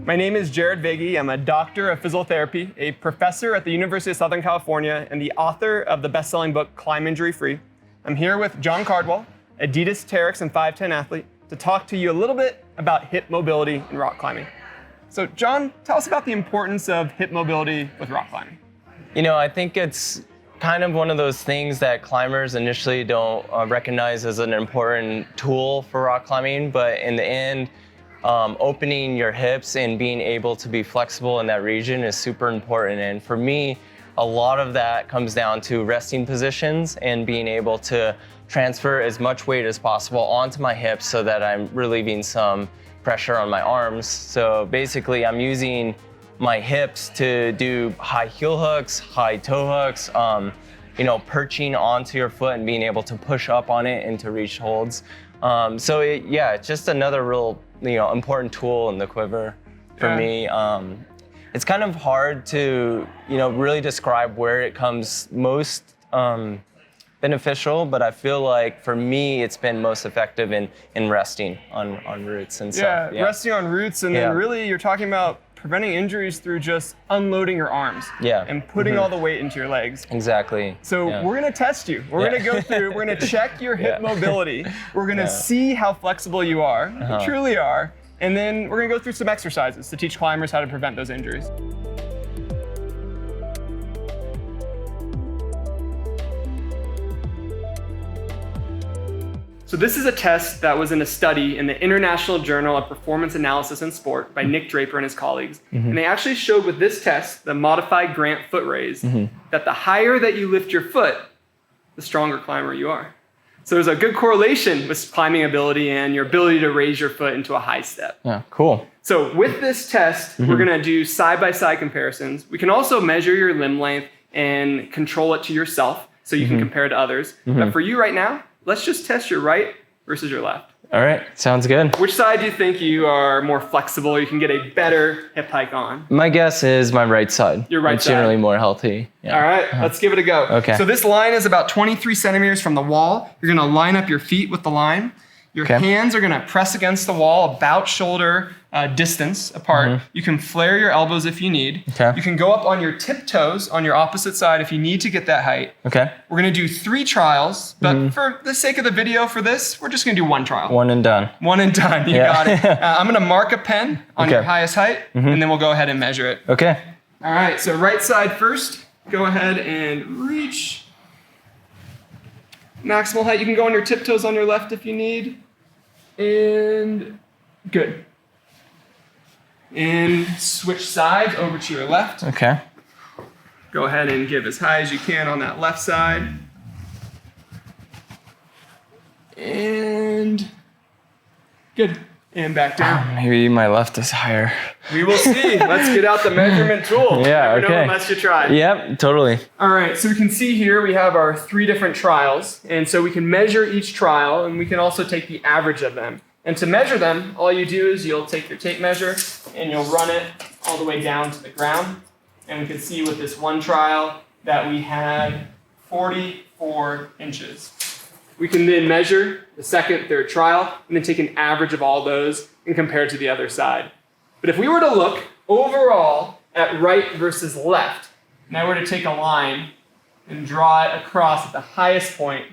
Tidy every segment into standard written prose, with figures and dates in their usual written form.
My name is Jared Vagey. I'm a doctor of physical therapy, a professor at the University of Southern California, and the author of the best-selling book, Climb Injury Free. I'm here with Jon Cardwell, Adidas, Terex, and 5'10" athlete, to talk to you a little bit about hip mobility in rock climbing. So Jon, tell us about the importance of hip mobility with rock climbing. You know, I think it's kind of one of those things that climbers initially don't recognize as an important tool for rock climbing, but in the end, opening your hips and being able to be flexible in that region is super important. And for me, a lot of that comes down to resting positions and being able to transfer as much weight as possible onto my hips so that I'm relieving some pressure on my arms. So basically, I'm using my hips to do high heel hooks, high toe hooks, perching onto your foot and being able to push up on it into reach holds. It's just another real, important tool in the quiver for me. It's kind of hard to, really describe where it comes most beneficial, but I feel like for me, it's been most effective in resting on roots and stuff. Yeah, resting on roots, and then really you're talking about preventing injuries through just unloading your arms and putting all the weight into your legs. Exactly. So we're gonna test you. We're gonna go through, we're gonna check your hip mobility. We're gonna see how flexible you are, you truly are, and then we're gonna go through some exercises to teach climbers how to prevent those injuries. So this is a test that was in a study in the International Journal of Performance Analysis and Sport by Nick Draper and his colleagues. And they actually showed with this test, the modified Grant foot raise, that the higher that you lift your foot, the stronger climber you are. So there's a good correlation with climbing ability and your ability to raise your foot into a high step. Yeah, cool. So with this test, we're gonna do side-by-side comparisons. We can also measure your limb length and control it to yourself so you can compare to others. But for you right now, let's just test your right versus your left. All right, sounds good. Which side do you think you are more flexible, you can get a better hip hike on? My guess is my right side. Your right it's side. Generally more healthy. Yeah. All right, let's give it a go. Okay. So this line is about 23 centimeters from the wall. You're gonna line up your feet with the line. Your hands are gonna press against the wall about shoulder distance apart. You can flare your elbows if you need. You can go up on your tiptoes on your opposite side if you need to get that height. We're gonna do 3 trials, but for the sake of the video for this, we're just gonna do 1 trial. One and done. One and done, you got it. I'm gonna mark a pen on your highest height, and then we'll go ahead and measure it. Okay. All right, so right side first, go ahead and reach. Maximal height, you can go on your tiptoes on your left if you need. And good. And switch sides over to your left. Okay. Go ahead and give as high as you can on that left side. And good. And back down. Maybe my left is higher. We will see. Let's get out the measurement tool. Yeah, Never know unless you try. Yep, totally. All right, so we can see here we have our 3 different trials. And so we can measure each trial, and we can also take the average of them. And to measure them, all you do is you'll take your tape measure and you'll run it all the way down to the ground. And we can see with this one trial that we had 44 inches. We can then measure the second, third trial, and then take an average of all those and compare it to the other side. But if we were to look overall at right versus left, and I were to take a line and draw it across at the highest point,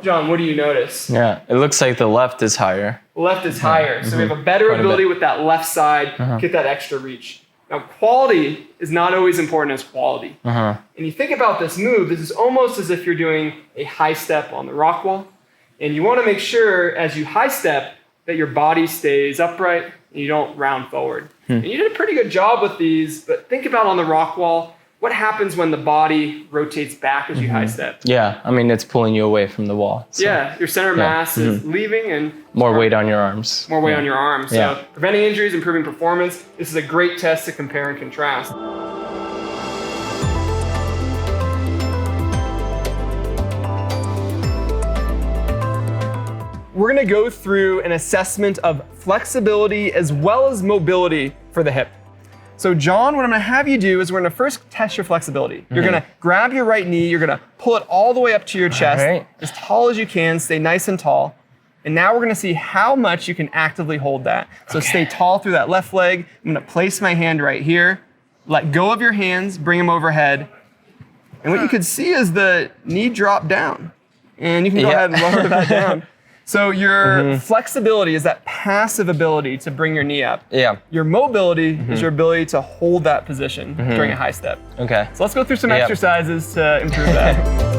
Jon, what do you notice? Yeah, it looks like the left is higher. Left is higher, so we have a better ability with that left side, get that extra reach. Now, quality is not always important as quality. And you think about this move, this is almost as if you're doing a high step on the rock wall. And you want to make sure as you high step that your body stays upright and you don't round forward. And you did a pretty good job with these, but think about on the rock wall, what happens when the body rotates back as you high step? Yeah, I mean, it's pulling you away from the wall. So. Yeah, your center of mass is leaving and more weight on your arms. More weight on your arms. So preventing injuries, improving performance, this is a great test to compare and contrast. We're gonna go through an assessment of flexibility as well as mobility for the hip. So Jon, what I'm gonna have you do is we're gonna first test your flexibility. You're gonna grab your right knee, you're gonna pull it all the way up to your chest, as tall as you can, stay nice and tall. And now we're gonna see how much you can actively hold that. So stay tall through that left leg. I'm gonna place my hand right here. Let go of your hands, bring them overhead. And what you can see is the knee drop down. And you can go ahead and lower that down. So your flexibility is that passive ability to bring your knee up. Yeah. Your mobility is your ability to hold that position during a high step. Okay. So let's go through some exercises to improve that.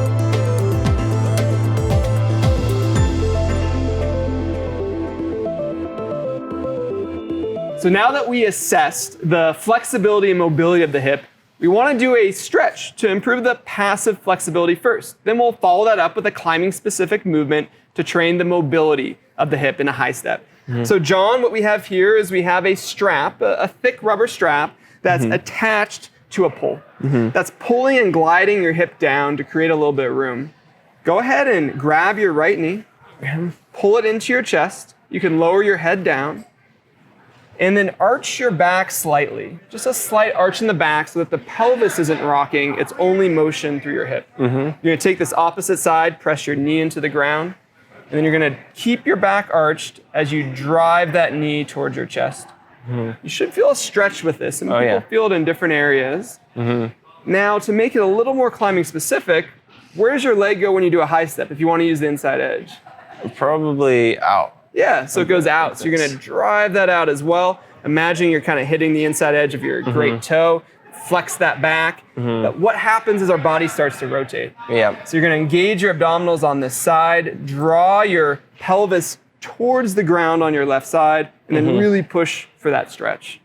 So now that we assessed the flexibility and mobility of the hip, we want to do a stretch to improve the passive flexibility first. Then we'll follow that up with a climbing specific movement to train the mobility of the hip in a high step. So Jon, what we have here is we have a strap, a thick rubber strap that's attached to a pole. That's pulling and gliding your hip down to create a little bit of room. Go ahead and grab your right knee, pull it into your chest. You can lower your head down. And then arch your back slightly. Just a slight arch in the back so that the pelvis isn't rocking, it's only motion through your hip. You're gonna take this opposite side, press your knee into the ground, and then you're gonna keep your back arched as you drive that knee towards your chest. You should feel a stretch with this, and people feel it in different areas. Now, to make it a little more climbing specific, where does your leg go when you do a high step if you wanna use the inside edge? Probably out. Yeah, so it goes out. So you're gonna drive that out as well. Imagine you're kind of hitting the inside edge of your great toe, flex that back. But what happens is our body starts to rotate. Yeah. So you're gonna engage your abdominals on this side, draw your pelvis towards the ground on your left side, and then really push for that stretch.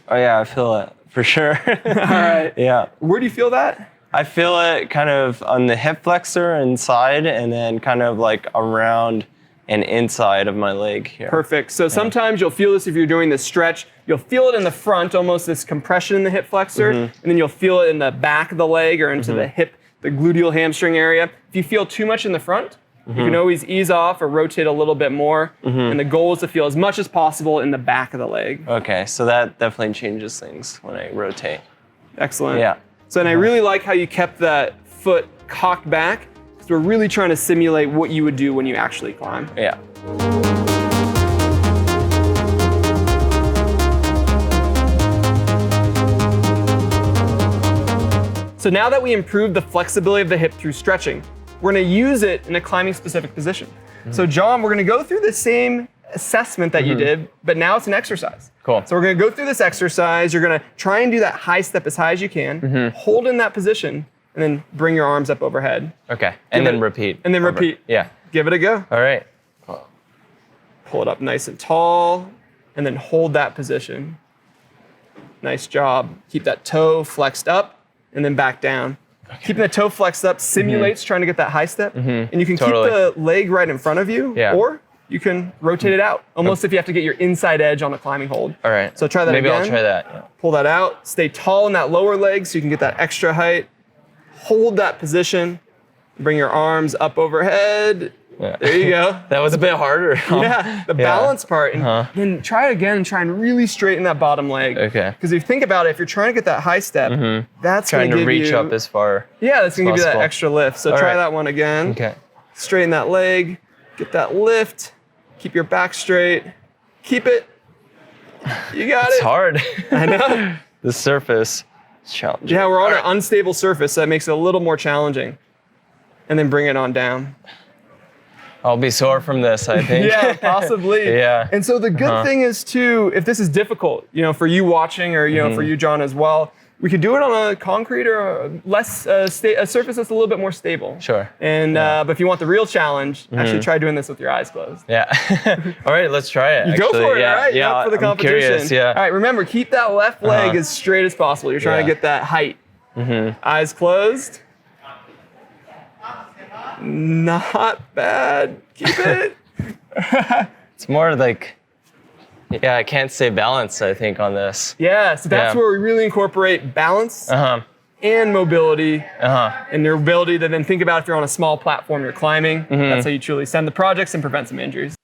Oh yeah, I feel it for sure. All right. Yeah. Where do you feel that? I feel it kind of on the hip flexor inside, and then kind of like around and inside of my leg here. Perfect. So sometimes you'll feel this if you're doing this stretch. You'll feel it in the front, almost this compression in the hip flexor, and then you'll feel it in the back of the leg or into the hip, the gluteal hamstring area. If you feel too much in the front, you can always ease off or rotate a little bit more. And the goal is to feel as much as possible in the back of the leg. Okay, so that definitely changes things when I rotate. Excellent. Yeah. So, and I really like how you kept that foot cocked back. So we're really trying to simulate what you would do when you actually climb. Yeah. So now that we improved the flexibility of the hip through stretching, we're gonna use it in a climbing specific position. So Jon, we're gonna go through the same assessment that you did, but now it's an exercise. Cool. So we're gonna go through this exercise. You're gonna try and do that high step as high as you can, hold in that position, and then bring your arms up overhead. Okay, and then repeat. And then repeat. Yeah. Give it a go. All right. Pull it up nice and tall, and then hold that position. Nice job. Keep that toe flexed up, and then back down. Okay. Keeping the toe flexed up simulates trying to get that high step, and you can keep the leg right in front of you, or you can rotate it out, almost if you have to get your inside edge on a climbing hold. All right. So try that again. Maybe I'll try that. Yeah. Pull that out. Stay tall in that lower leg so you can get that extra height. Hold that position. Bring your arms up overhead. Yeah. There you go. That was a bit harder. Yeah, the balance part. And then try it again and try and really straighten that bottom leg. Okay. Because if you think about it, if you're trying to get that high step, that's going to give you... Trying to reach up as far. Yeah, that's going to give you that extra lift. So try that one again. Okay. Straighten that leg. Get that lift. Keep your back straight. Keep it. You got it. It's hard. I know. The surface is challenging. Yeah, we're on an unstable surface, so that makes it a little more challenging. And then bring it on down. I'll be sore from this, I think. Yeah, possibly. Yeah. And so the good thing is too, if this is difficult, for you watching or for you, Jon, as well, we could do it on a concrete or a surface that's a little bit more stable. Sure. And but if you want the real challenge, actually try doing this with your eyes closed. Yeah. All right, let's try it. You go for it, all right? Yeah, for the competition. I'm curious, yeah. All right, remember, keep that left leg as straight as possible. You're trying to get that height. Eyes closed. Not bad. Keep it. It's more like, I can't say balance, I think, on this. Yeah, so that's where we really incorporate balance and mobility and your ability to then think about if you're on a small platform you're climbing. That's how you truly send the projects and prevent some injuries.